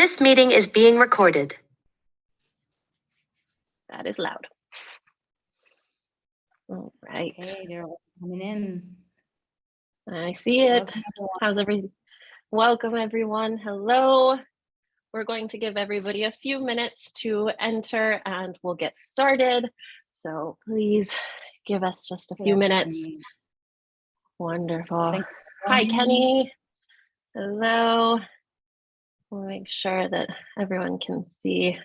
This meeting is being recorded. That is loud. All right. Okay, they're all coming in. I see it. How's everything? Welcome, everyone. Hello. We're going to give everybody a few minutes to enter and we'll get started. So please give us just a few minutes. Wonderful. Hi, Kenny. Hello. We'll make sure that everyone can see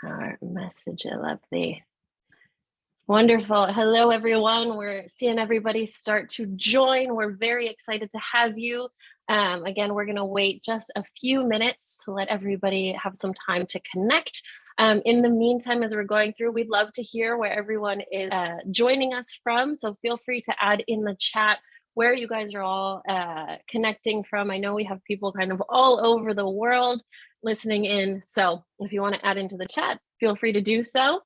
our message. Lovely. Wonderful. Hello, everyone. We're seeing everybody start to join. We're very excited to have you. Again, we're going to wait just a few minutes to let everybody have some time to connect. In the meantime, as we're going through, we'd love to hear where everyone is joining us from. So feel free to add in the chat where you guys are all connecting from. I know we have people kind of all over the world listening in. So if you want to add into the chat, feel free to do so.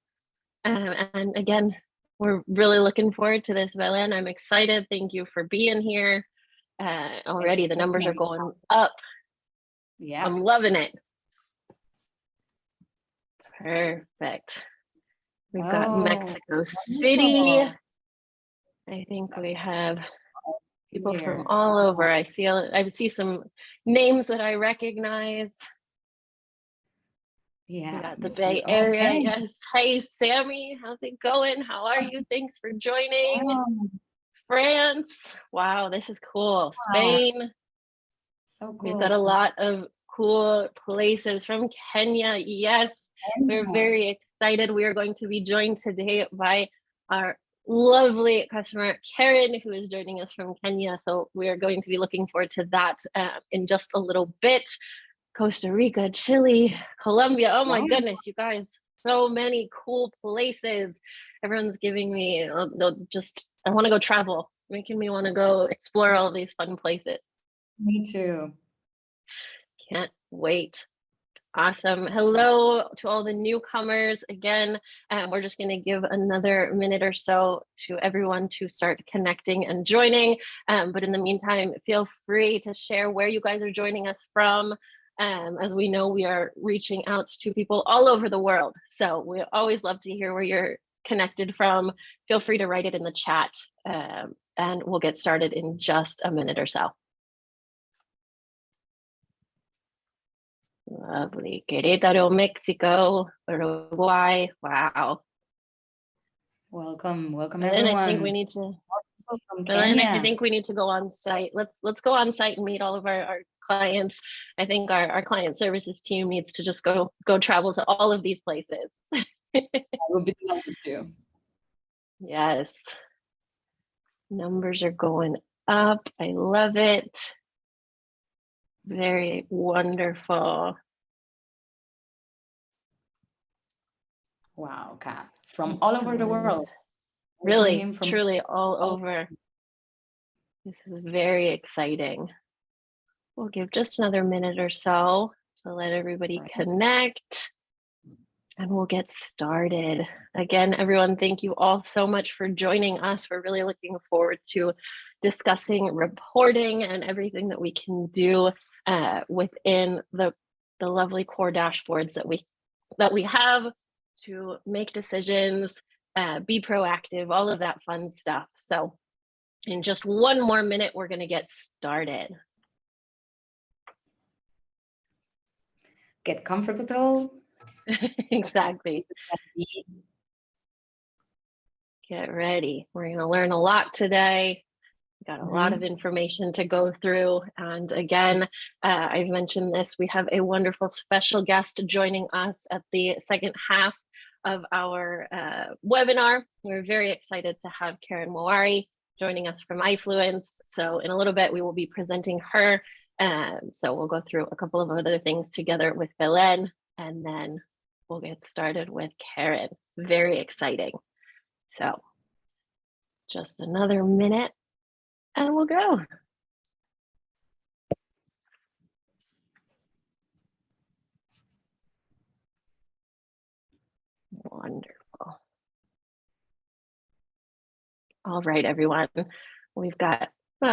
And again, we're really looking forward to this, Belen. I'm excited. Thank you for being here. Already the numbers are going up. Yeah, I'm loving it. Perfect. We've got Mexico City. I think we have people from all over. I see some names that I recognize. Yeah, we got the Bay Area. Okay. Yes. Hey, Sammy, how's it going? How are you? Thanks for joining. France. Wow, this is cool. Spain. So cool. We've got a lot of cool places from Kenya. Yes, we're very excited. We are going to be joined today by our lovely customer, Karen, who is joining us from Kenya. So we are going to be looking forward to that in just a little bit. Costa Rica, Chile, Colombia. Oh my goodness, you guys, so many cool places. Everyone's giving me I want to go travel, making me want to go explore all these fun places. Me too. Can't wait. Awesome. Hello to all the newcomers. Again, we're just going to give another minute or so to everyone to start connecting and joining. But in the meantime, feel free to share where you guys are joining us from. As we know, we are reaching out to people all over the world. So we always love to hear where you're connected from. Feel free to write it in the chat and we'll get started in just a minute or so. Lovely. Querétaro, Mexico, Uruguay. Wow. Welcome And everyone. I think we need to. I think we need to go on site. Let's go on site and meet all of our clients. I think our client services team needs to just go travel to all of these places. I will be delighted to. Yes. Numbers are going up. I love it. Very wonderful. Wow, Kat. From all over the world. Really, truly all over. This is very exciting. We'll give just another minute or so to let everybody connect and we'll get started. Again, everyone, thank you all so much for joining us. We're really looking forward to discussing reporting and everything that we can do within the lovely core dashboards that we have to make decisions, be proactive, all of that fun stuff. So in just one more minute, we're going to get started. Get comfortable. Exactly. Get ready. We're going to learn a lot today. Got a lot of information to go through. And again, I've mentioned this, we have a wonderful special guest joining us at the second half of our webinar. We're very excited to have Karen Mowari joining us from ifluence. So in a little bit, we will be presenting her. So we'll go through a couple of other things together with Belen, and then we'll get started with Karen. Very exciting. So just another minute and we'll go. Wonderful. All right, everyone. We've got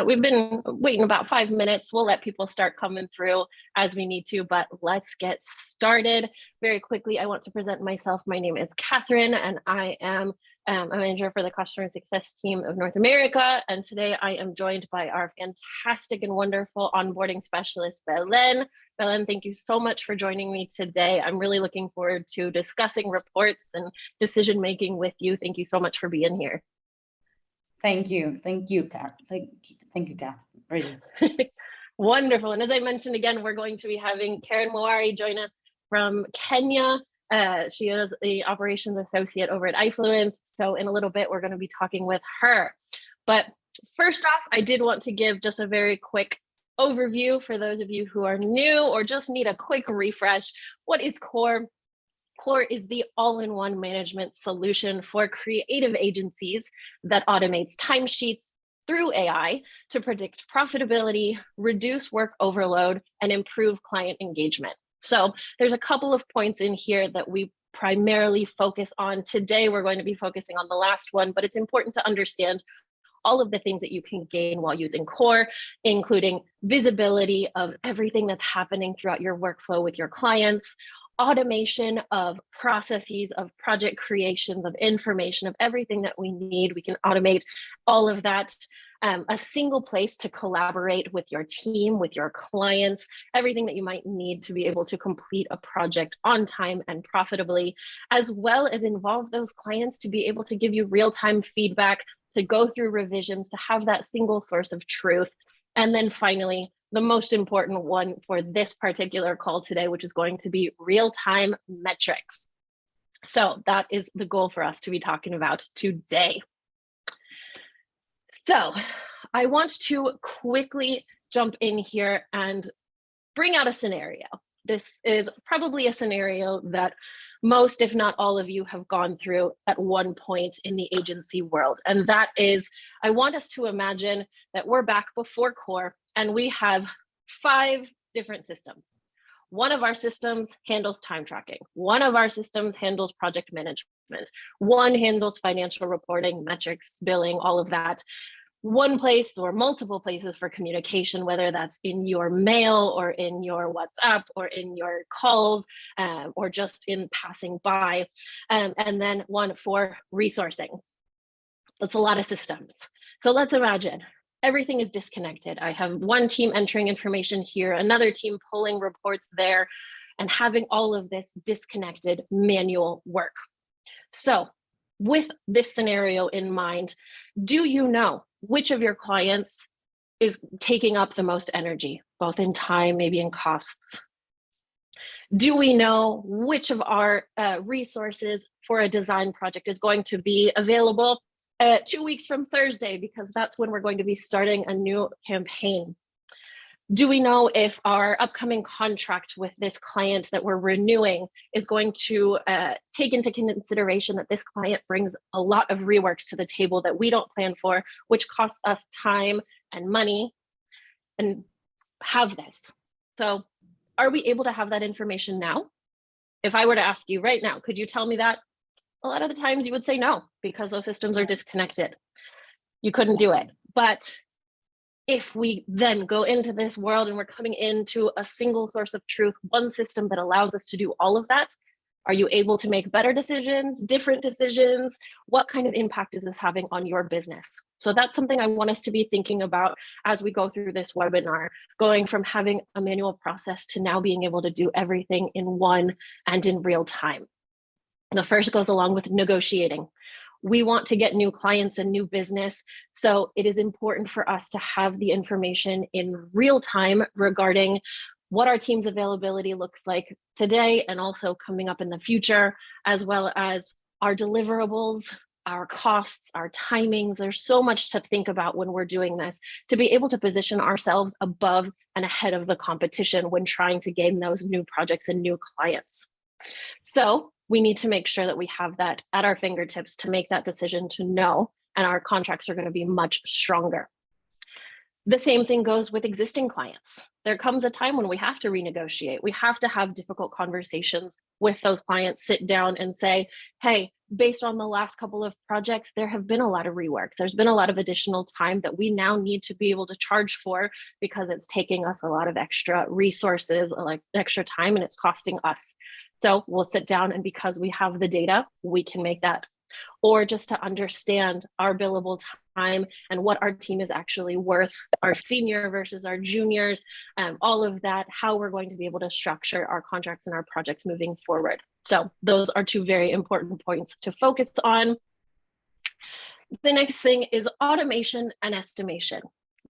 We've been waiting about 5 minutes. We'll let people start coming through as we need to, but let's get started. Very quickly, I want to present myself. My name is Catherine, and I am a manager for the customer success team of North America. And today I am joined by our fantastic and wonderful onboarding specialist, Belen. Belen, thank you so much for joining me today. I'm really looking forward to discussing reports and decision-making with you. Thank you so much for being here. Thank you, Kat. Thank you, Kat. Really. Wonderful. And as I mentioned again, we're going to be having Karen Moari join us from Kenya. She is the operations associate over at ifluence. So in a little bit, we're going to be talking with her. But first off, I did want to give just a very quick overview for those of you who are new or just need a quick refresh. What is COR? COR is the all-in-one management solution for creative agencies that automates timesheets through AI to predict profitability, reduce work overload, and improve client engagement. So there's a couple of points in here that we primarily focus on. Today, we're going to be focusing on the last one, but it's important to understand all of the things that you can gain while using COR, including visibility of everything that's happening throughout your workflow with your clients, automation of processes, of project creations, of information, of everything that we need. We can automate all of that. A single place to collaborate with your team, with your clients, everything that you might need to be able to complete a project on time and profitably, as well as involve those clients to be able to give you real-time feedback, to go through revisions, to have that single source of truth. And then finally, the most important one for this particular call today, which is going to be real-time metrics. So that is the goal for us to be talking about today. So I want to quickly jump in here and bring out a scenario. This is probably a scenario that most, if not all of you, have gone through at one point in the agency world. And that is, I want us to imagine that we're back before COR and we have 5 different systems. One of our systems handles time tracking. One of our systems handles project management. One handles financial reporting, metrics, billing, all of that. One place or multiple places for communication, whether that's in your mail or in your WhatsApp or in your calls or just in passing by. And then one for resourcing. That's a lot of systems. So let's imagine everything is disconnected. I have one team entering information here, another team pulling reports there, and having all of this disconnected manual work. So with this scenario in mind, do you know which of your clients is taking up the most energy, both in time, maybe in costs? Do we know which of our resources for a design project is going to be available 2 weeks from Thursday, because that's when we're going to be starting a new campaign? Do we know if our upcoming contract with this client that we're renewing is going to take into consideration that this client brings a lot of reworks to the table that we don't plan for, which costs us time and money, and have this? So are we able to have that information now? If I were to ask you right now, could you tell me that? A lot of the times you would say no, because those systems are disconnected. You couldn't do it. But if we then go into this world and we're coming into a single source of truth, one system that allows us to do all of that, are you able to make better decisions, different decisions? What kind of impact is this having on your business? So that's something I want us to be thinking about as we go through this webinar, going from having a manual process to now being able to do everything in one and in real time. The first goes along with negotiating. We want to get new clients and new business. So it is important for us to have the information in real time regarding what our team's availability looks like today and also coming up in the future, as well as our deliverables, our costs, our timings. There's so much to think about when we're doing this to be able to position ourselves above and ahead of the competition when trying to gain those new projects and new clients. So we need to make sure that we have that at our fingertips to make that decision to know, and our contracts are going to be much stronger. The same thing goes with existing clients. There comes a time when we have to renegotiate. We have to have difficult conversations with those clients, sit down and say, hey, based on the last couple of projects, there have been a lot of rework. There's been a lot of additional time that we now need to be able to charge for because it's taking us a lot of extra resources, like extra time, and it's costing us. So we'll sit down, and because we have the data, we can make that. Or just to understand our billable time and what our team is actually worth, our senior versus our juniors, all of that, how we're going to be able to structure our contracts and our projects moving forward. So those are two very important points to focus on. The next thing is automation and estimation.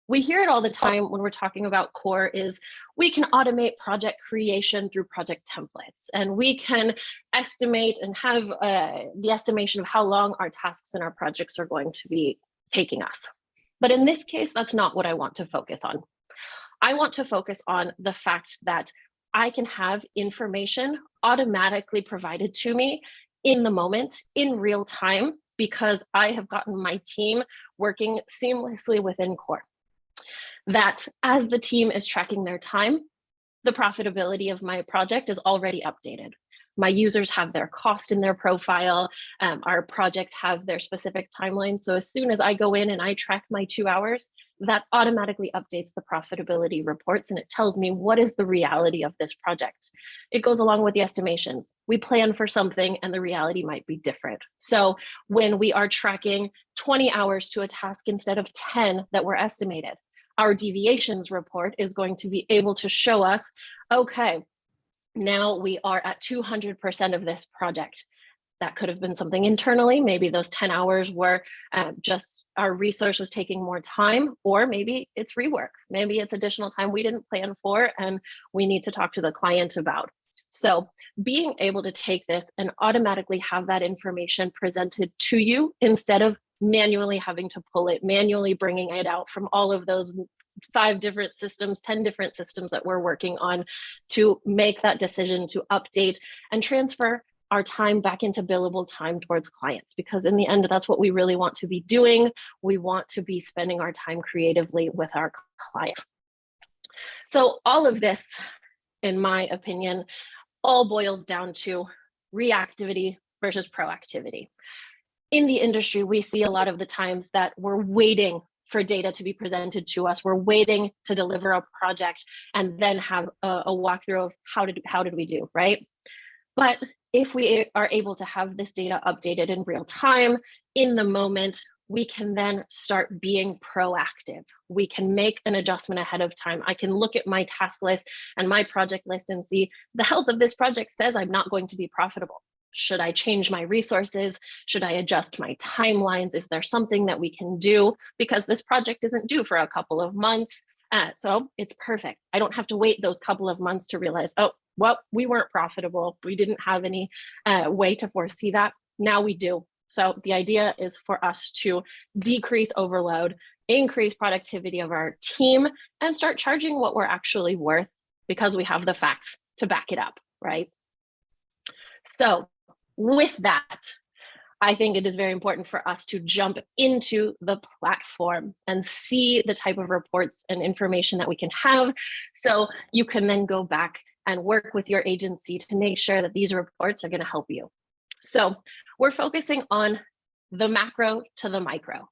We hear it all the time when we're talking about COR is we can automate project creation through project templates, and we can estimate and have the estimation of how long our tasks and our projects are going to be taking us. But in this case, that's not what I want to focus on. I want to focus on the fact that I can have information automatically provided to me in the moment, in real time, because I have gotten my team working seamlessly within COR. That as the team is tracking their time, the profitability of my project is already updated. My users have their cost in their profile. Our projects have their specific timeline. So as soon as I go in and I track my 2 hours, that automatically updates the profitability reports, and it tells me what is the reality of this project. It goes along with the estimations. We plan for something and the reality might be different. So when we are tracking 20 hours to a task instead of 10 that were estimated, our deviations report is going to be able to show us, okay, now we are at 200% of this project. That could have been something internally. Maybe those 10 hours were just our resource was taking more time, or maybe it's rework. Maybe it's additional time we didn't plan for and we need to talk to the client about. So being able to take this and automatically have that information presented to you instead of manually having to pull it, manually bringing it out from all of those 5 different systems, 10 different systems that we're working on to make that decision to update and transfer our time back into billable time towards clients, because in the end, that's what we really want to be doing. We want to be spending our time creatively with our clients. So all of this, in my opinion, all boils down to reactivity versus proactivity. In the industry, we see a lot of the times that we're waiting for data to be presented to us. We're waiting to deliver a project and then have a walkthrough of how did we do, right? But if we are able to have this data updated in real time, in the moment, we can then start being proactive. We can make an adjustment ahead of time. I can look at my task list and my project list and see the health of this project says I'm not going to be profitable. Should I change my resources? Should I adjust my timelines? Is there something that we can do? Because this project isn't due for a couple of months. So it's perfect. I don't have to wait those couple of months to realize, oh, well, we weren't profitable. We didn't have any way to foresee that. Now we do. So the idea is for us to decrease overload, increase productivity of our team, and start charging what we're actually worth because we have the facts to back it up, right? So with that, I think it is very important for us to jump into the platform and see the type of reports and information that we can have. So you can then go back and work with your agency to make sure that these reports are going to help you. So we're focusing on the macro to the micro,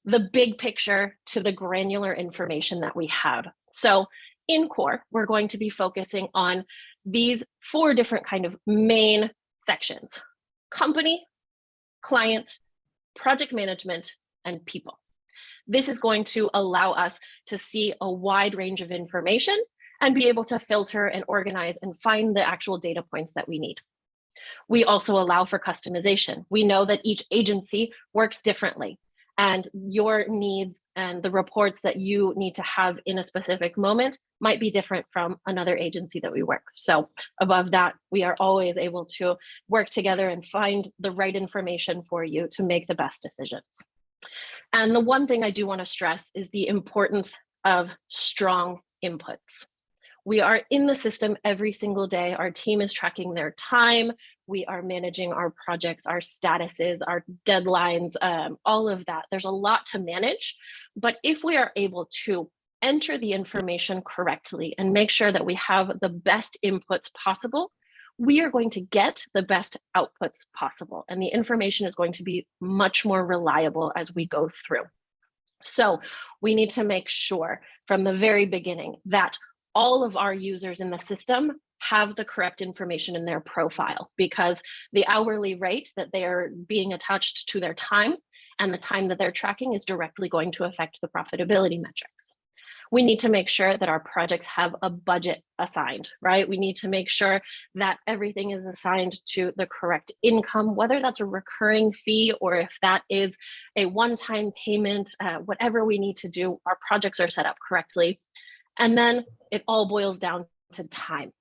the big picture to the granular information that we have. So in COR, we're going to be focusing on these 4 different kind of main sections: company, client, project management, and people. This is going to allow us to see a wide range of information and be able to filter and organize and find the actual data points that we need. We also allow for customization. We know that each agency works differently, and your needs and the reports that you need to have in a specific moment might be different from another agency that we work. So above that, we are always able to work together and find the right information for you to make the best decisions. And the one thing I do want to stress is the importance of strong inputs. We are in the system every single day. Our team is tracking their time. We are managing our projects, our statuses, our deadlines, all of that. There's a lot to manage. But if we are able to enter the information correctly and make sure that we have the best inputs possible, we are going to get the best outputs possible. And the information is going to be much more reliable as we go through. So we need to make sure from the very beginning that all of our users in the system have the correct information in their profile, because the hourly rate that they are being attached to their time and the time that they're tracking is directly going to affect the profitability metrics. We need to make sure that our projects have a budget assigned, right? We need to make sure that everything is assigned to the correct income, whether that's a recurring fee or if that is a one-time payment, whatever we need to do, our projects are set up correctly. And then it all boils down to time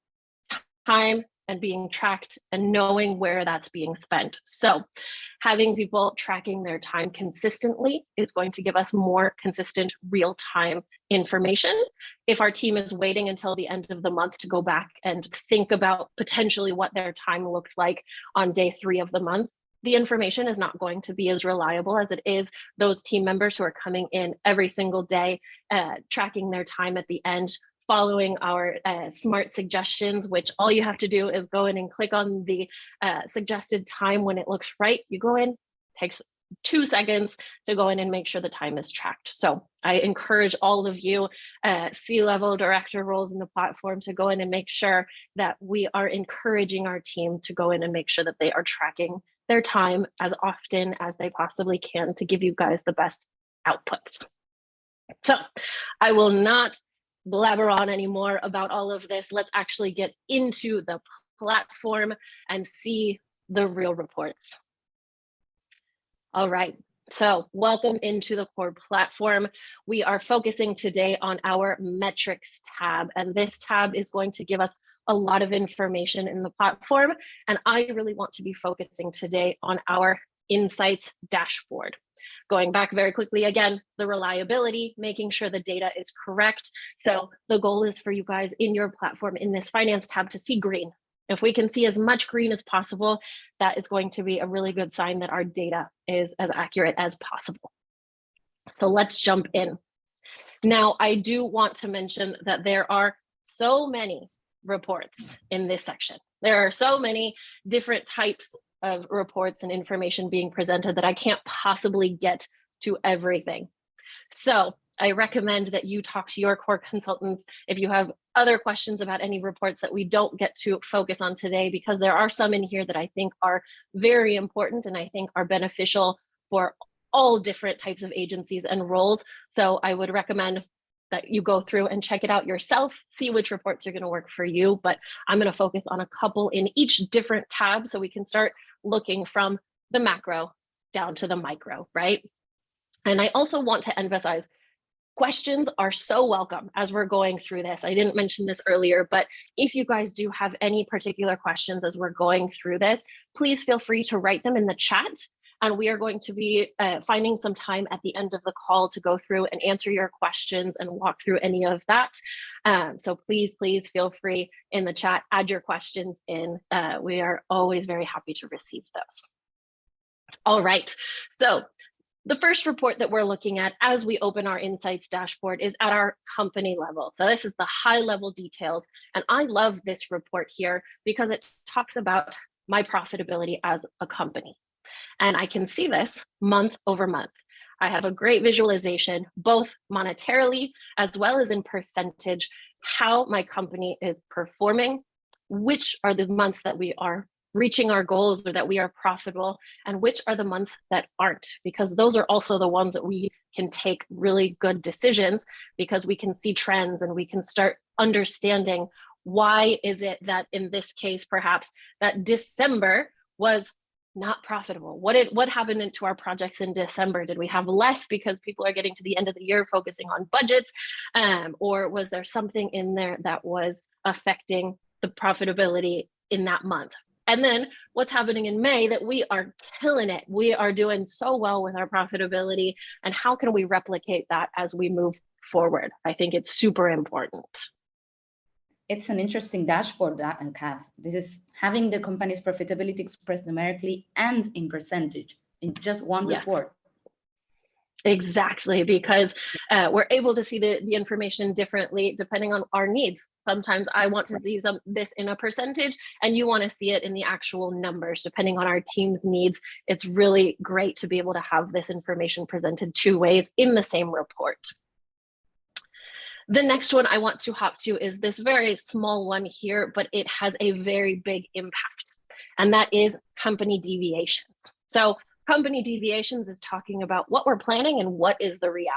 and being tracked and knowing where that's being spent. So having people tracking their time consistently is going to give us more consistent real-time information. If our team is waiting until the end of the month to go back and think about potentially what their time looked like on day 3 of the month, the information is not going to be as reliable as it is those team members who are coming in every single day, tracking their time at the end, following our smart suggestions, which all you have to do is go in and click on the suggested time when it looks right. You go in, takes 2 seconds to go in and make sure the time is tracked. So I encourage all of you C-level director roles in the platform to go in and make sure that we are encouraging our team to go in and make sure that they are tracking their time as often as they possibly can to give you guys the best outputs. So I will not blabber on anymore about all of this. Let's actually get into the platform and see the real reports. All right, so welcome into the COR platform. We are focusing today on our metrics tab, and this tab is going to give us a lot of information in the platform. And I really want to be focusing today on our insights dashboard. Going back very quickly again, the reliability, making sure the data is correct. So the goal is for you guys in your platform in this finance tab to see green. If we can see as much green as possible, that is going to be a really good sign that our data is as accurate as possible. So let's jump in. Now, I do want to mention that there are so many reports in this section. There are so many different types of reports and information being presented that I can't possibly get to everything. So I recommend that you talk to your COR consultant if you have other questions about any reports that we don't get to focus on today, because there are some in here that I think are very important and I think are beneficial for all different types of agencies and roles. So I would recommend that you go through and check it out yourself, see which reports are going to work for you. But I'm going to focus on a couple in each different tab so we can start looking from the macro down to the micro, right? And I also want to emphasize, questions are so welcome as we're going through this. I didn't mention this earlier, but if you guys do have any particular questions as we're going through this, please feel free to write them in the chat. And we are going to be finding some time at the end of the call to go through and answer your questions and walk through any of that. So please feel free in the chat, add your questions in. We are always very happy to receive those. All right, so the first report that we're looking at as we open our insights dashboard is at our company level. So this is the high level details. And I love this report here because it talks about my profitability as a company. And I can see this month over month. I have a great visualization, both monetarily as well as in percentage, how my company is performing, which are the months that we are reaching our goals or that we are profitable, and which are the months that aren't, because those are also the ones that we can take really good decisions, because we can see trends and we can start understanding why is it that in this case, perhaps that December was not profitable. What happened to our projects in December? Did we have less because people are getting to the end of the year focusing on budgets? Or was there something in there that was affecting the profitability in that month? And then what's happening in May that we are killing it? We are doing so well with our profitability, and how can we replicate that as we move forward? I think it's super important. It's an interesting dashboard, Kath. This is having the company's profitability expressed numerically and in percentage in just one report. Exactly, because we're able to see the information differently depending on our needs. Sometimes I want to see this in a percentage, and you want to see it in the actual numbers, depending on our team's needs. It's really great to be able to have this information presented two ways in the same report. The next one I want to hop to is this very small one here, but it has a very big impact, and that is company deviations. So company deviations is talking about what we're planning and what is the reality.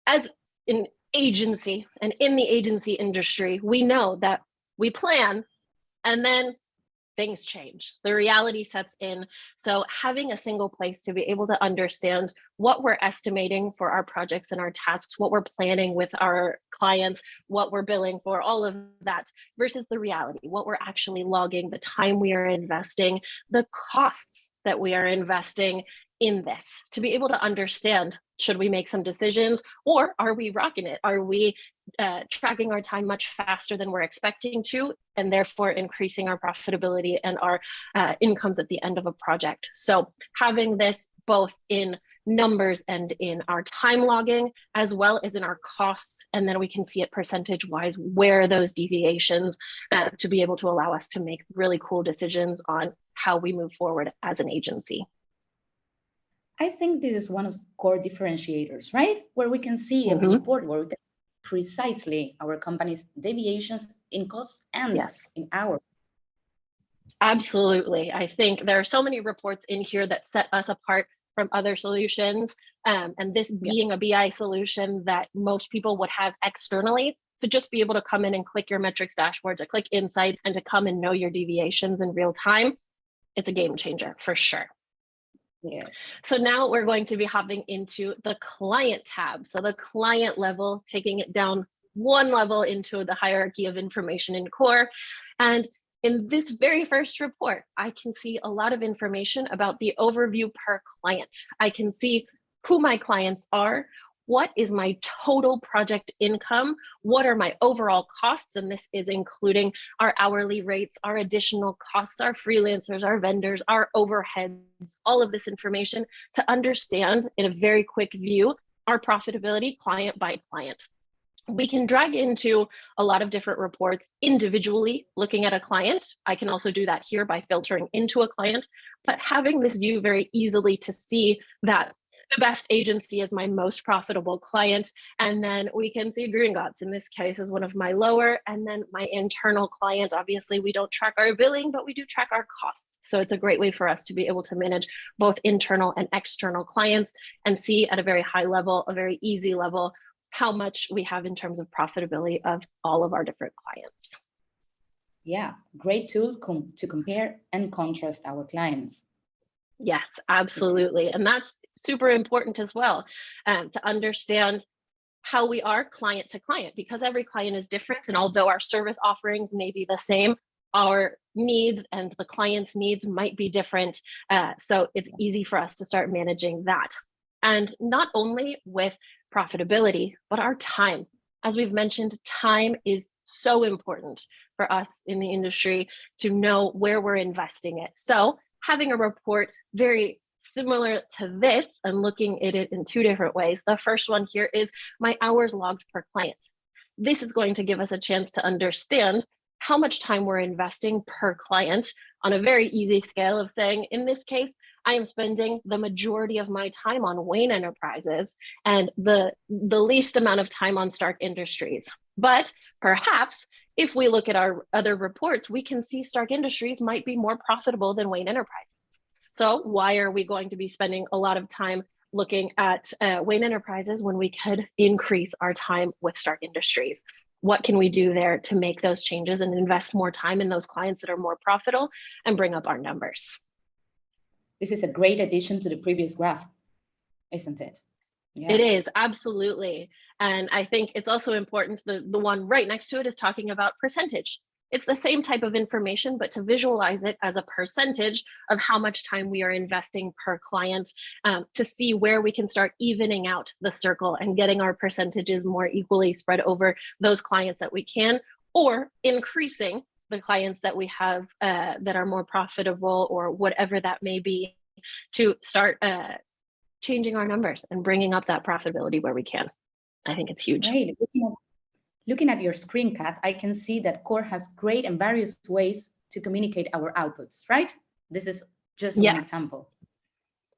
As an agency and in the agency industry, we know that we plan and then things change. The reality sets in. So having a single place to be able to understand what we're estimating for our projects and our tasks, what we're planning with our clients, what we're billing for, all of that versus the reality, what we're actually logging, the time we are investing, the costs that we are investing in this, to be able to understand, should we make some decisions or are we rocking it? Are we tracking our time much faster than we're expecting to, and therefore increasing our profitability and our incomes at the end of a project? So having this both in numbers and in our time logging, as well as in our costs, and then we can see it percentage wise where those deviations to be able to allow us to make really cool decisions on how we move forward as an agency. I think this is one of the core differentiators, right? Where we can see a report where we can see precisely our company's deviations in costs and in hours. Absolutely. I think there are so many reports in here that set us apart from other solutions. And this being a BI solution that most people would have externally, to just be able to come in and click your metrics dashboard, to click insights, and to come and know your deviations in real time, it's a game changer for sure. Yes. So now we're going to be hopping into the client tab. So the client level, taking it down one level into the hierarchy of information in COR. And in this very first report, I can see a lot of information about the overview per client. I can see who my clients are, what is my total project income, what are my overall costs, and this is including our hourly rates, our additional costs, our freelancers, our vendors, our overheads, all of this information to understand in a very quick view our profitability client by client. We can drag into a lot of different reports individually looking at a client. I can also do that here by filtering into a client, but having this view very easily to see that the best agency is my most profitable client. And then we can see Gringotts in this case is one of my lower, and then my internal client. Obviously, we don't track our billing, but we do track our costs. So it's a great way for us to be able to manage both internal and external clients and see at a very high level, a very easy level, how much we have in terms of profitability of all of our different clients. Yeah, great tool to compare and contrast our clients. Yes, absolutely. And that's super important as well, to understand how we are client to client, because every client is different. And although our service offerings may be the same, our needs and the client's needs might be different. So it's easy for us to start managing that. And not only with profitability, but our time. As we've mentioned, time is so important for us in the industry to know where we're investing it. So having a report very similar to this and looking at it in two different ways. The first one here is my hours logged per client. This is going to give us a chance to understand how much time we're investing per client on a very easy scale of thing. In this case, I am spending the majority of my time on Wayne Enterprises and the least amount of time on Stark Industries. But perhaps if we look at our other reports, we can see Stark Industries might be more profitable than Wayne Enterprises. So why are we going to be spending a lot of time looking at Wayne Enterprises when we could increase our time with Stark Industries? What can we do there to make those changes and invest more time in those clients that are more profitable and bring up our numbers? This is a great addition to the previous graph, isn't it? Yeah. It is, absolutely. And I think it's also important, the one right next to it is talking about percentage. It's the same type of information, but to visualize it as a percentage of how much time we are investing per client, to see where we can start evening out the circle and getting our percentages more equally spread over those clients that we can, or increasing the clients that we have that are more profitable or whatever that may be, to start changing our numbers and bringing up that profitability where we can. I think it's huge. Right. Looking at your screen, Kath, I can see that COR has great and various ways to communicate our outputs, right? This is just one example.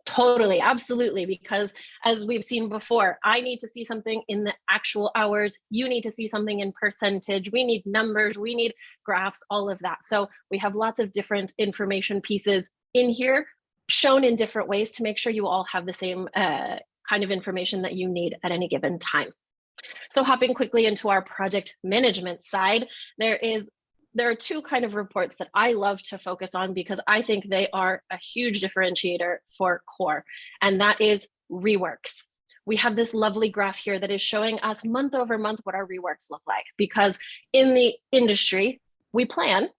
Totally, absolutely, because as we've seen before, I need to see something in the actual hours, you need to see something in percentage, we need numbers, we need graphs, all of that. So we have lots of different information pieces in here shown in different ways to make sure you all have the same kind of information that you need at any given time. So hopping quickly into our project management side, there are two kind of reports that I love to focus on because I think they are a huge differentiator for COR, and that is reworks. We have this lovely graph here that is showing us month over month what our reworks look like, because in the industry, we plan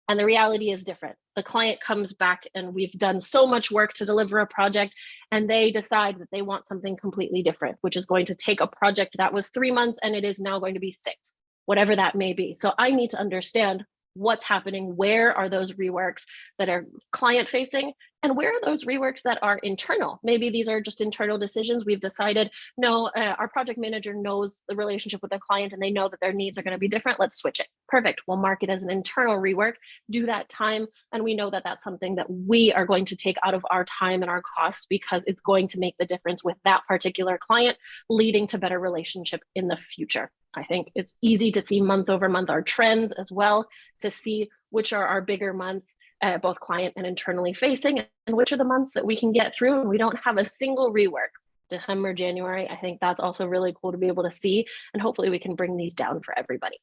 and the reality is different. The client comes back and we've done so much work to deliver a project and they decide that they want something completely different, which is going to take a project that was 3 months and it is now going to be 6. Whatever that may be. So I need to understand what's happening, where are those reworks that are client facing, and where are those reworks that are internal? Maybe these are just internal decisions. We've decided, no, our project manager knows the relationship with the client and they know that their needs are going to be different. Let's switch it. Perfect. We'll mark it as an internal rework, do that time. And we know that that's something that we are going to take out of our time and our costs because it's going to make the difference with that particular client, leading to better relationship in the future. I think it's easy to see month over month our trends as well, to see which are our bigger months, both client and internally facing, and which are the months that we can get through and we don't have a single rework. December, January, I think that's also really cool to be able to see, and hopefully we can bring these down for everybody.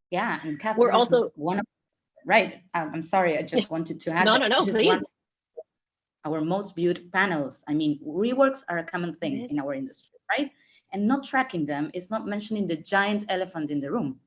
Yeah, and Kath, we're also one of, right. I'm sorry, I just wanted to add. No, this please. is one of our most viewed panels. I mean, reworks are a common thing in our industry, right? And not tracking them is not mentioning the giant elephant in the room.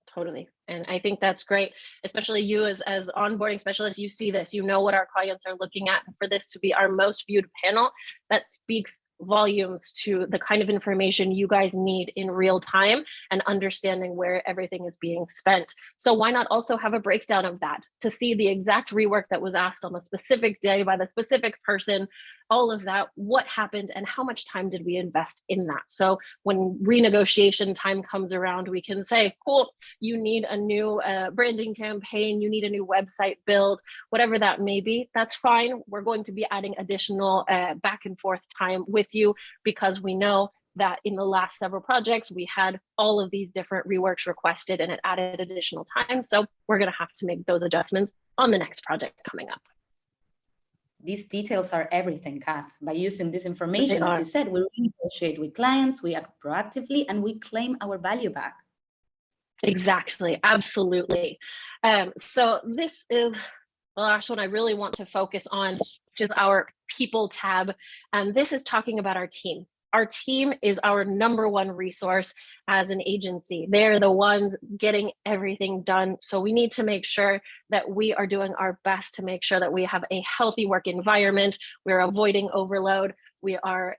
Totally. And I think that's great, especially you as onboarding specialist, you see this, you know what our clients are looking at. And for this to be our most viewed panel, that speaks volumes to the kind of information you guys need in real time and understanding where everything is being spent. So why not also have a breakdown of that to see the exact rework that was asked on the specific day by the specific person, all of that, what happened and how much time did we invest in that? So when renegotiation time comes around, we can say, cool, you need a new branding campaign, you need a new website build, whatever that may be, that's fine. We're going to be adding additional back and forth time with you because we know that in the last several projects, we had all of these different reworks requested and it added additional time. So we're going to have to make those adjustments on the next project coming up. These details are everything, Kath. By using this information, as you said, we renegotiate with clients, we act proactively, and we claim our value back. Exactly, absolutely. So this is the last one I really want to focus on, which is our people tab. And this is talking about our team. Our team is our #1 resource as an agency. They're the ones getting everything done. So we need to make sure that we are doing our best to make sure that we have a healthy work environment. We're avoiding overload. We are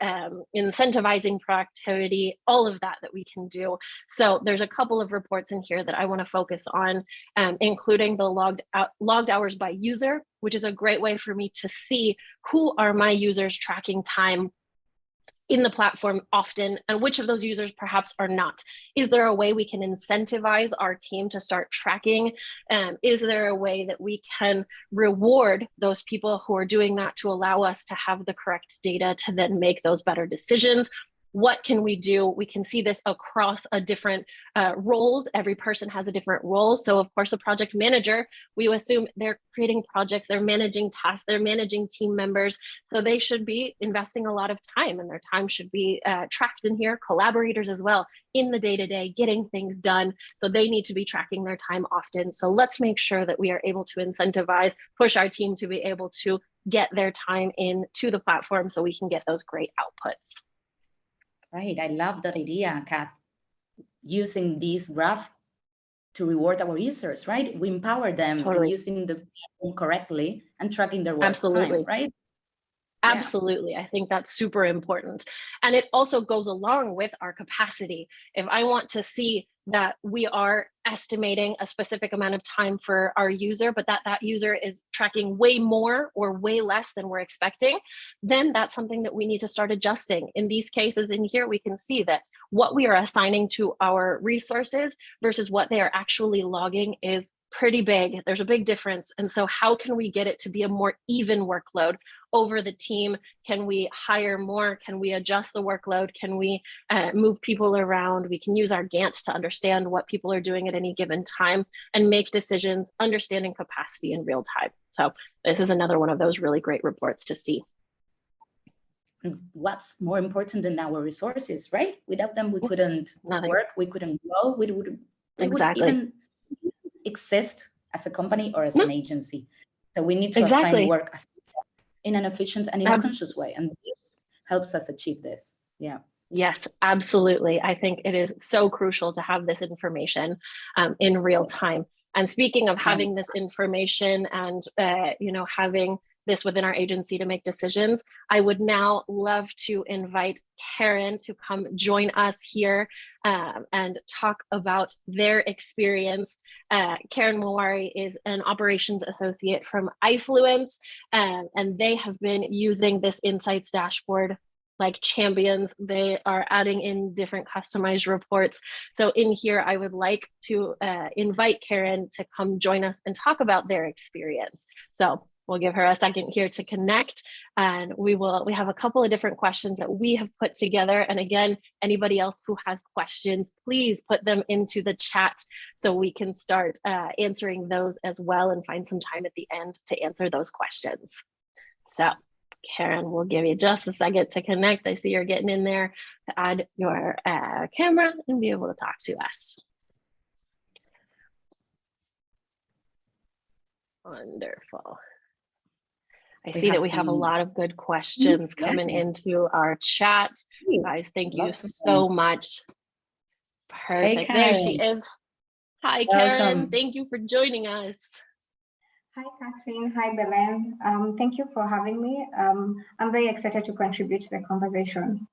incentivizing productivity, all of that we can do. So there's a couple of reports in here that I want to focus on, including the logged hours by user, which is a great way for me to see who are my users tracking time in the platform often, and which of those users perhaps are not. Is there a way we can incentivize our team to start tracking? Is there a way that we can reward those people who are doing that to allow us to have the correct data to then make those better decisions? What can we do? We can see this across a different roles. Every person has a different role. So of course, a project manager, we assume they're creating projects, they're managing tasks, they're managing team members. So they should be investing a lot of time and their time should be tracked in here. Collaborators as well in the day-to-day, getting things done. So they need to be tracking their time often. So let's make sure that we are able to incentivize, push our team to be able to get their time into the platform so we can get those great outputs. Right, I love that idea, Kath. Using this graph to reward our users, right? We empower them in using the platform correctly and tracking their work time, right? Absolutely. I think that's super important. And it also goes along with our capacity. If I want to see that we are estimating a specific amount of time for our user, but that user is tracking way more or way less than we're expecting, then that's something that we need to start adjusting. In these cases in here, we can see that what we are assigning to our resources versus what they are actually logging is pretty big. There's a big difference. And so how can we get it to be a more even workload over the team? Can we hire more? Can we adjust the workload? Can we move people around? We can use our Gantt to understand what people are doing at any given time and make decisions, understanding capacity in real time. So this is another one of those really great reports to see. What's more important than our resources, right? Without them, we couldn't work, we couldn't grow, we would even exist as a company or as an agency. So we need to assign work in an efficient and in a conscious way, and this helps us achieve this. Yeah. Yes, absolutely. I think it is so crucial to have this information in real time. And speaking of having this information and having this within our agency to make decisions, I would now love to invite Karen to come join us here and talk about their experience. Karen Mawari is an operations associate from ifluence, and they have been using this insights dashboard like champions. They are adding in different customized reports. So in here, I would like to invite Karen to come join us and talk about their experience. So we'll give her a second here to connect, and we have a couple of different questions that we have put together. And again, anybody else who has questions, please put them into the chat so we can start answering those as well and find some time at the end to answer those questions. So Karen, we'll give you just a second to connect. I see you're getting in there to add your camera and be able to talk to us. Wonderful. I see that we have a lot of good questions coming into our chat. Guys, thank you so much. Perfect. Hey, there she is. Hi, Karen. Thank you for joining us. Hi, Catherine. Hi, Belen. Thank you for having me. I'm very excited to contribute to the conversation.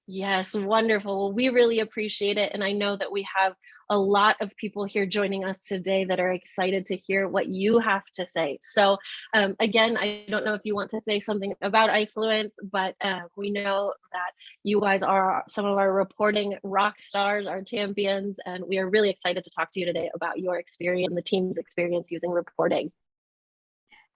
Yes, wonderful. Well, we really appreciate it. And I know that we have a lot of people here joining us today that are excited to hear what you have to say. So again, I don't know if you want to say something about ifluence, but we know that you guys are some of our reporting rock stars, our champions, and we are really excited to talk to you today about your experience and the team's experience using reporting.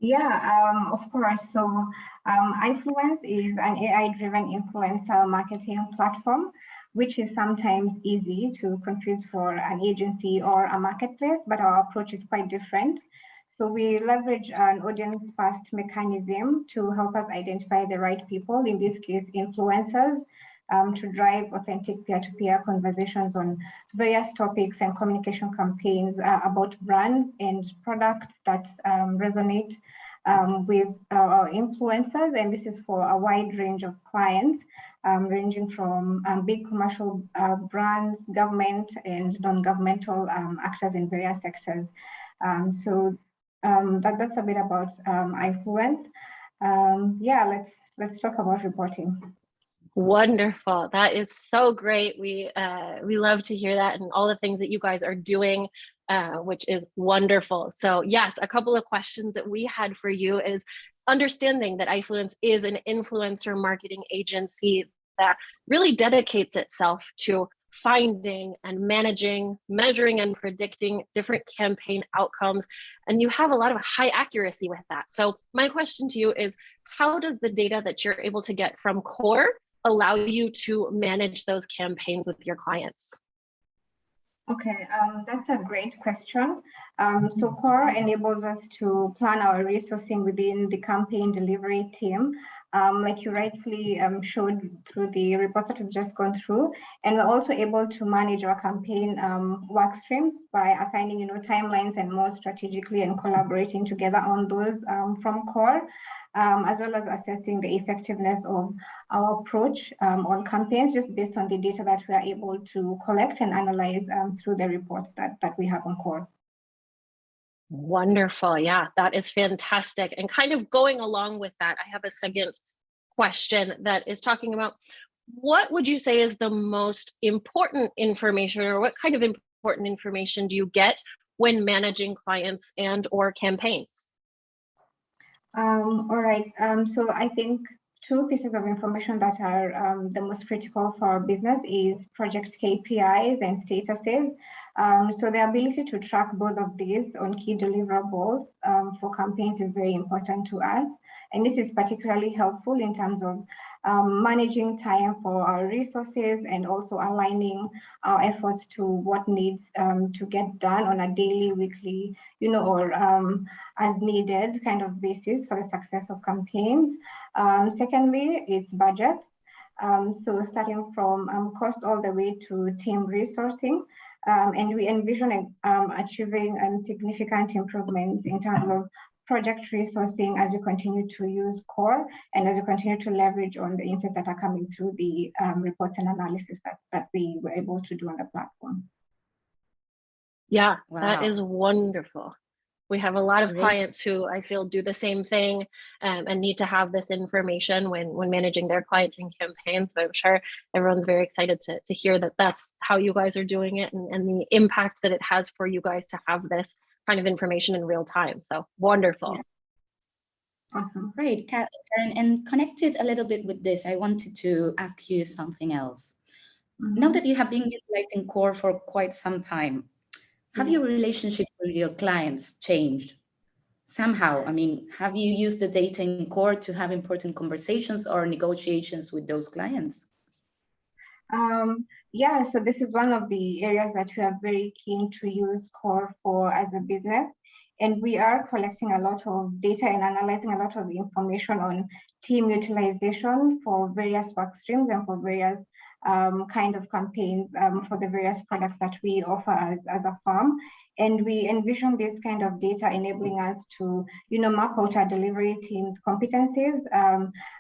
Yeah, of course. So ifluence is an AI-driven influencer marketing platform, which is sometimes easy to confuse for an agency or a marketplace, but our approach is quite different. So we leverage an audience-first mechanism to help us identify the right people, in this case, influencers, to drive authentic peer-to-peer conversations on various topics and communication campaigns about brands and products that resonate with our influencers. And this is for a wide range of clients, ranging from big commercial brands, government, and non-governmental actors in various sectors. So that's a bit about ifluence. Yeah, let's talk about reporting. Wonderful. That is so great. We love to hear that and all the things that you guys are doing, which is wonderful. So yes, a couple of questions that we had for you is understanding that ifluence is an influencer marketing agency that really dedicates itself to finding and managing, measuring and predicting different campaign outcomes. And you have a lot of high accuracy with that. So my question to you is, how does the data that you're able to get from COR allow you to manage those campaigns with your clients? Okay, that's a great question. So COR enables us to plan our resourcing within the campaign delivery team, like you rightfully showed through the reports that we've just gone through. And we're also able to manage our campaign work streams by assigning, timelines and more strategically and collaborating together on those from COR. As well as assessing the effectiveness of our approach on campaigns, just based on the data that we are able to collect and analyze through the reports that we have on COR. Wonderful. Yeah, that is fantastic. And kind of going along with that, I have a second question that is talking about what would you say is the most important information, or what kind of important information do you get when managing clients and or campaigns? All right. So I think two pieces of information that are the most critical for our business is project KPIs and statuses. So the ability to track both of these on key deliverables for campaigns is very important to us. And this is particularly helpful in terms of managing time for our resources and also aligning our efforts to what needs to get done on a daily, weekly, or as needed kind of basis for the success of campaigns. Secondly, it's budget. So starting from cost all the way to team resourcing. And we envision achieving significant improvements in terms of project resourcing as we continue to use COR and as we continue to leverage on the insights that are coming through the reports and analysis that we were able to do on the platform. Yeah, Wow. that is wonderful. We have a lot of Great. clients who I feel do the same thing and need to have this information when managing their clients and campaigns. So I'm sure everyone's very excited to hear that that's how you guys are doing it and the impact that it has for you guys to have this kind of information in real time. So wonderful. Yeah. Awesome. Great, Karen, and connected a little bit with this, I wanted to ask you something else. Now that you have been utilizing COR for quite some time, have your relationship with your clients changed somehow? I mean, have you used the data in COR to have important conversations or negotiations with those clients? Yeah, so this is one of the areas that we are very keen to use COR for as a business. And we are collecting a lot of data and analyzing a lot of information on team utilization for various work streams and for various kind of campaigns for the various products that we offer as a firm. And we envision this kind of data enabling us to, map out our delivery team's competencies.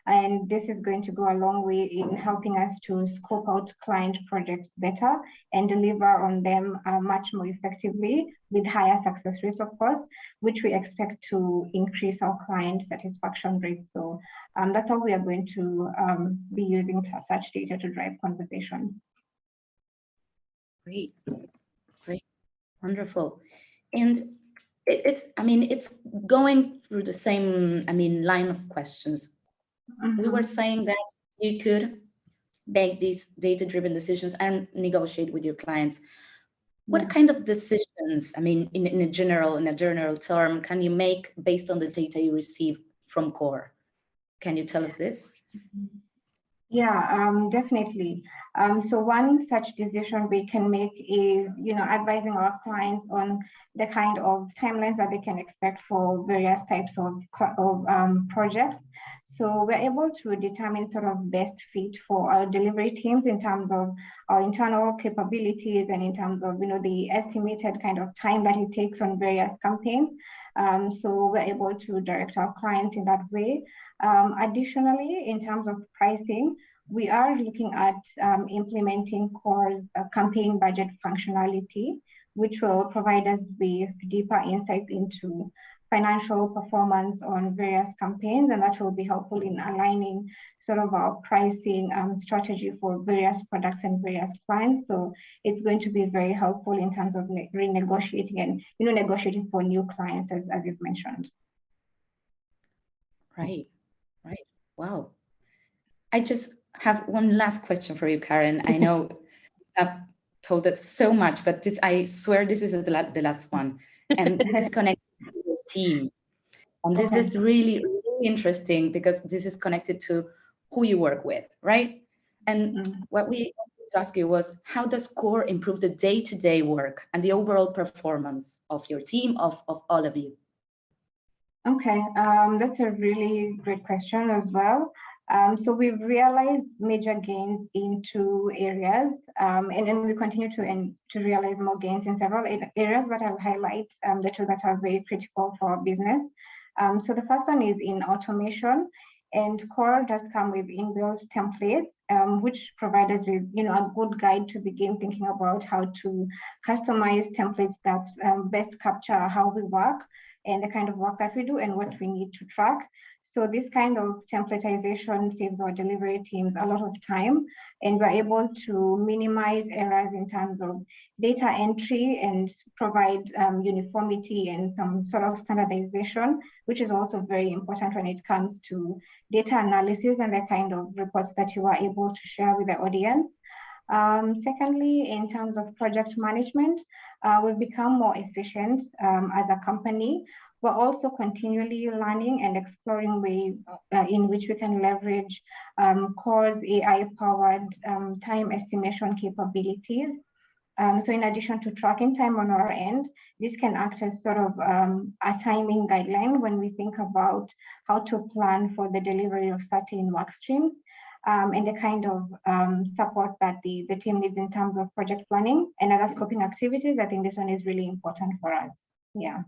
And this is going to go a long way in helping us to scope out client projects better and deliver on them much more effectively with higher success rates, of course, which we expect to increase our client satisfaction rates. So that's how we are going to be using such data to drive conversation. Great. Wonderful. And it's going through the same, line of questions. We were saying that you could make these data-driven decisions and negotiate with your clients. What kind of decisions, in a general term, can you make based on the data you receive from COR? Can you tell us this? Yeah, definitely. So one such decision we can make is, advising our clients on the kind of timelines that they can expect for various types of projects. So we're able to determine sort of best fit for our delivery teams in terms of our internal capabilities and in terms of, the estimated kind of time that it takes on various campaigns. So we're able to direct our clients in that way. Additionally, in terms of pricing, we are looking at implementing COR's campaign budget functionality, which will provide us with deeper insights into financial performance on various campaigns, and that will be helpful in aligning sort of our pricing strategy for various products and various clients. So it's going to be very helpful in terms of renegotiating and negotiating for new clients, as you've mentioned. Right. Wow. I just have one last question for you, Karen. I know I've told us so much, but I swear this is the last one. And this is connected to the team. And this is really, really interesting because this is connected to who you work with, right? And what we wanted to ask you was, how does COR improve the day-to-day work and the overall performance of your team, of all of you? Okay, that's a really great question as well. So we've realized major gains in 2 areas, and then we continue to realize more gains in several areas, but I'll highlight the 2 that are very critical for our business. So the first one is in automation, and COR does come with inbuilt templates, which provide us with a good guide to begin thinking about how to customize templates that best capture how we work. and the kind of work that we do and what we need to track. So this kind of templatization saves our delivery teams a lot of time, and we're able to minimize errors in terms of data entry and provide uniformity and some sort of standardization, which is also very important when it comes to data analysis and the kind of reports that you are able to share with the audience. Secondly, in terms of project management, we've become more efficient as a company. We're also continually learning and exploring ways in which we can leverage COR's AI-powered time estimation capabilities. So in addition to tracking time on our end, this can act as sort of a timing guideline when we think about how to plan for the delivery of certain work streams. And the kind of support that the team needs in terms of project planning and other scoping activities. I think this one is really important for us. Yeah.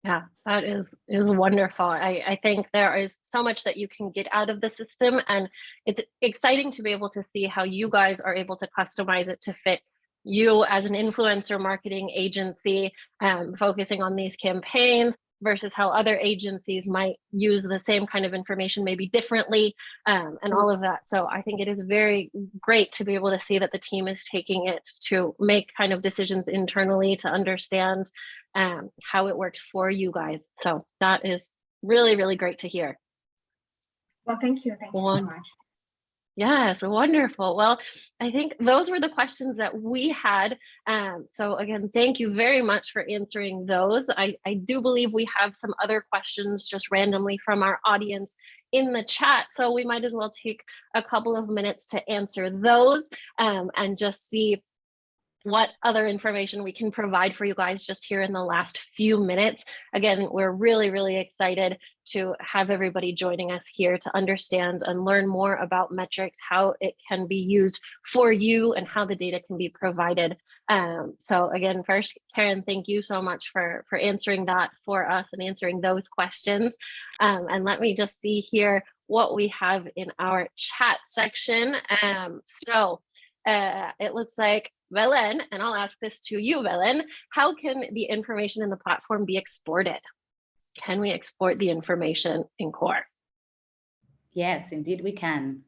Yeah, that is wonderful. I think there is so much that you can get out of the system, and it's exciting to be able to see how you guys are able to customize it to fit you as an influencer marketing agency, focusing on these campaigns versus how other agencies might use the same kind of information maybe differently, and all of that. So I think it is very great to be able to see that the team is taking it to make kind of decisions internally to understand how it works for you guys. So that is really, really great to hear. Well, thank you. Thank you so much. Yes, wonderful. Well, I think those were the questions that we had. So again, thank you very much for answering those. I do believe we have some other questions just randomly from our audience in the chat. So we might as well take a couple of minutes to answer those and just see what other information we can provide for you guys just here in the last few minutes. Again, we're really, really excited to have everybody joining us here to understand and learn more about metrics, how it can be used for you and how the data can be provided. So again, first, Karen, thank you so much for answering that for us and answering those questions. And let me just see here what we have in our chat section. It looks like Belen, and I'll ask this to you, Belen, how can the information in the platform be exported? Can we export the information in COR? Yes, indeed we can.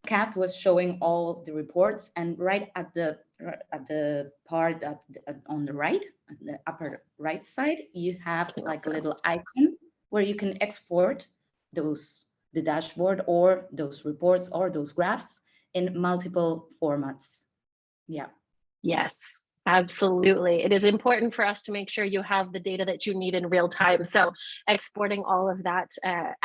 Kath was showing all the reports, and right at the part on the right, the upper right side, you have like a little icon where you can export the dashboard or those reports or those graphs in multiple formats. Yeah. Yes, absolutely. It is important for us to make sure you have the data that you need in real time. So exporting all of that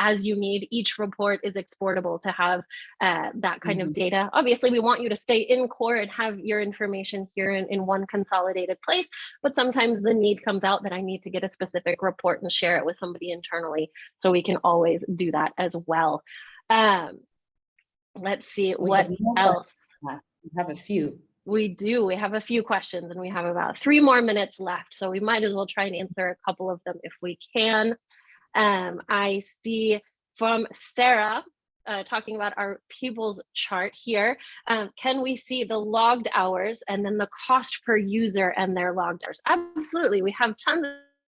as you need. Each report is exportable to have that kind of data. Obviously, we want you to stay in COR and have your information here in one consolidated place, but sometimes the need comes out that I need to get a specific report and share it with somebody internally. So we can always do that as well. Let's see what else. We have a few. We do. We have a few questions and we have about 3 more minutes left. So we might as well try and answer a couple of them if we can. I see from Sarah talking about our pupils chart here. Can we see the logged hours and then the cost per user and their logged hours? Absolutely. We have tons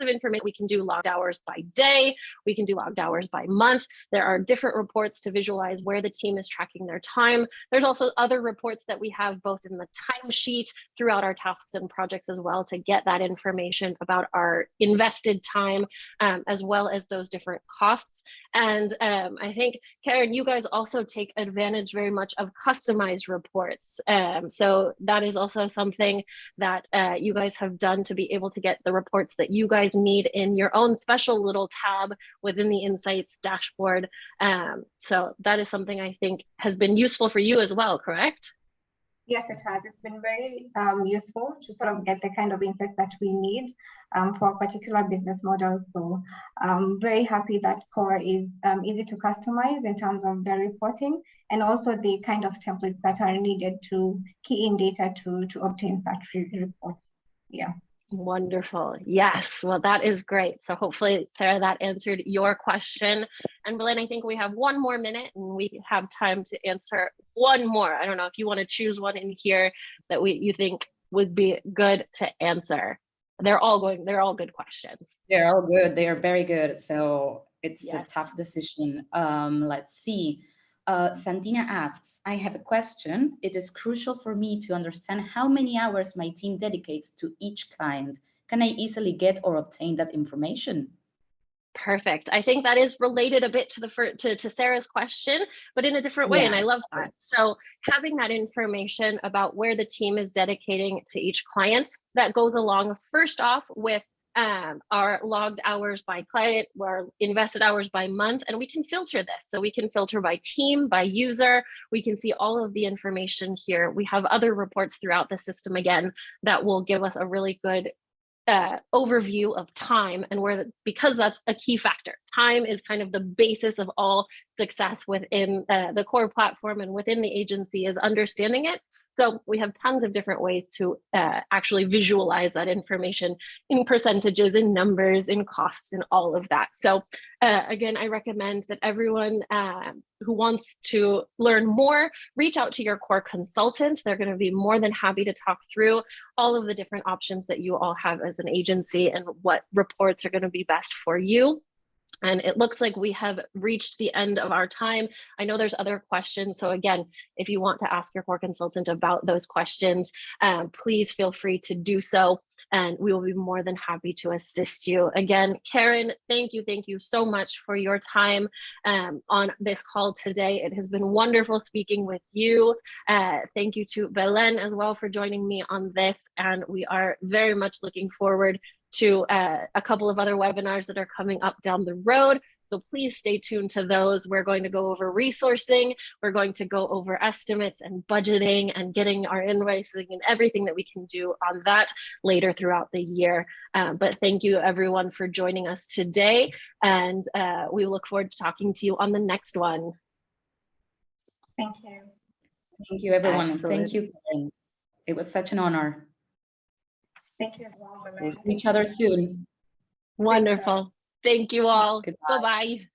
of information. We can do logged hours by day. We can do logged hours by month. There are different reports to visualize where the team is tracking their time. There's also other reports that we have both in the timesheet throughout our tasks and projects as well to get that information about our invested time as well as those different costs. And I think, Karen, you guys also take advantage very much of customized reports. So that is also something that you guys have done to be able to get the reports that you guys need in your own special little tab within the Insights dashboard. So that is something I think has been useful for you as well, correct? Yes, it has. It's been very useful to sort of get the kind of insights that we need for a particular business model. So I'm very happy that COR is easy to customize in terms of the reporting and also the kind of templates that are needed to key in data to obtain such reports. Yeah. Wonderful. Yes. Well, that is great. So hopefully, Sarah, that answered your question. And Belen, I think we have 1 more minute and we have time to answer one more. I don't know if you want to choose one in here that you think would be good to answer. they're all good questions. They're all good. They are very good. So it's a Yes. tough decision. Let's see. Santina asks, I have a question. It is crucial for me to understand how many hours my team dedicates to each client. Can I easily get or obtain that information? Perfect. I think that is related a bit to Sarah's question, but in a different way. And I love that. So having that information about where the team is dedicating to each client, that goes along first off with our logged hours by client, our invested hours by month, and we can filter this. So we can filter by team, by user. We can see all of the information here. We have other reports throughout the system again that will give us a really good overview of time, and because that's a key factor. Time is kind of the basis of all success within the core platform and within the agency, is understanding it. So we have tons of different ways to actually visualize that information in percentages, in numbers, in costs, and all of that. So again, I recommend that everyone who wants to learn more, reach out to your core consultant. They're going to be more than happy to talk through all of the different options that you all have as an agency and what reports are going to be best for you. And it looks like we have reached the end of our time. I know there's other questions. So again, if you want to ask your core consultant about those questions, please feel free to do so. And we will be more than happy to assist you. Again, Karen, thank you so much for your time on this call today. It has been wonderful speaking with you. Thank you to Belen as well for joining me on this. And we are very much looking forward to a couple of other webinars that are coming up down the road. So please stay tuned to those. We're going to go over resourcing. We're going to go over estimates and budgeting and getting our invoicing and everything that we can do on that later throughout the year. But thank you everyone for joining us today. And we look forward to talking to you on the next one. Thank you. Thank you, everyone. Excellent. Thank you, Karen. It was such an honor. Thank you as well, Belen. We'll see each other soon. Wonderful. Thank you all. Goodbye. Bye-bye.